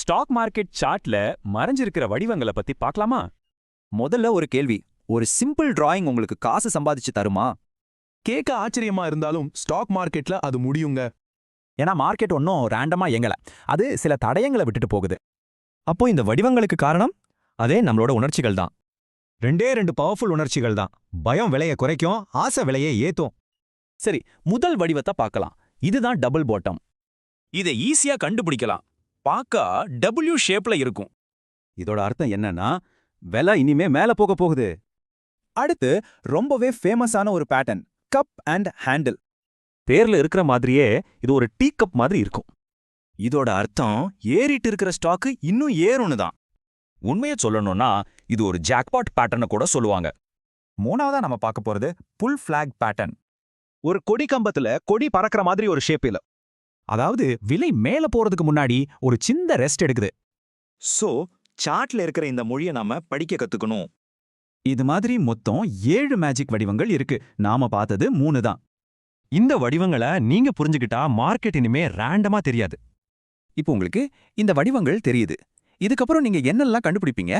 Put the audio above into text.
Stock market சார்ட்ல மறைஞ்சிருக்கிற வடிவங்களை பத்தி பார்க்கலாமா? முதல்ல ஒரு கேள்வி. ஒரு சிம்பிள் டிராயிங் உங்களுக்கு காசு சம்பாதிச்சு தருமா? கேட்க ஆச்சரியமா இருந்தாலும் ஸ்டாக் மார்க்கெட்ல அது முடியுங்க. ஏன்னா மார்க்கெட் ஒன்றும் ரேண்டமா இயங்கல, அது சில தடயங்களை விட்டுட்டு போகுது. அப்போ இந்த வடிவங்களுக்கு காரணம் அதே நம்மளோட உணர்ச்சிகள் தான். ரெண்டே ரெண்டு பவர்ஃபுல் உணர்ச்சிகள் தான். பயம் விலையை குறைக்கும், ஆசை விலையை ஏத்தும். சரி, முதல் வடிவத்தை பார்க்கலாம். இதுதான் டபுள் பாட்டம். இதை ஈஸியா கண்டுபிடிக்கலாம். பார்க்க டபிள்யூ ஷேப்ல இருக்கும். இதோட அர்த்தம் என்னன்னா, விலை இனிமே மேல போக போகுது. அடுத்து ரொம்பவே ஃபேமஸான ஒரு பேட்டர்ன், கப் அண்ட் ஹேண்டில். பேர்ல இருக்கிற மாதிரியே இது ஒரு டீ கப் மாதிரி இருக்கும். இதோட அர்த்தம் ஏறிட்டு இருக்கிற ஸ்டாக்கு இன்னும் ஏறும்னு தான். உண்மையை சொல்லணும்னா இது ஒரு ஜாக்பாட் பேட்டர்னை கூட சொல்லுவாங்க. மூணாவதா நம்ம பார்க்க போறது புல் ஃபிளாக் பேட்டர்ன். ஒரு கொடி கம்பத்துல கொடி பறக்கிற மாதிரி ஒரு ஷேப்பில். அதாவது விலை மேல போறதுக்கு முன்னாடி ஒரு சின்ன ரெஸ்ட் எடுக்குது. சோ சார்ட்ல இருக்கிற இந்த மொழியை நாம படிக்க கத்துக்கணும். இது மாதிரி மொத்தம் 7 மேஜிக் வடிவங்கள் இருக்கு. நாம பார்த்தது 3 தான். இந்த வடிவங்களை நீங்க புரிஞ்சுக்கிட்டா மார்க்கெட் இனிமே ரேண்டமா தெரியாது. இப்போ உங்களுக்கு இந்த வடிவங்கள் தெரியுது. இதுக்கப்புறம் நீங்க என்னெல்லாம் கண்டுபிடிப்பீங்க?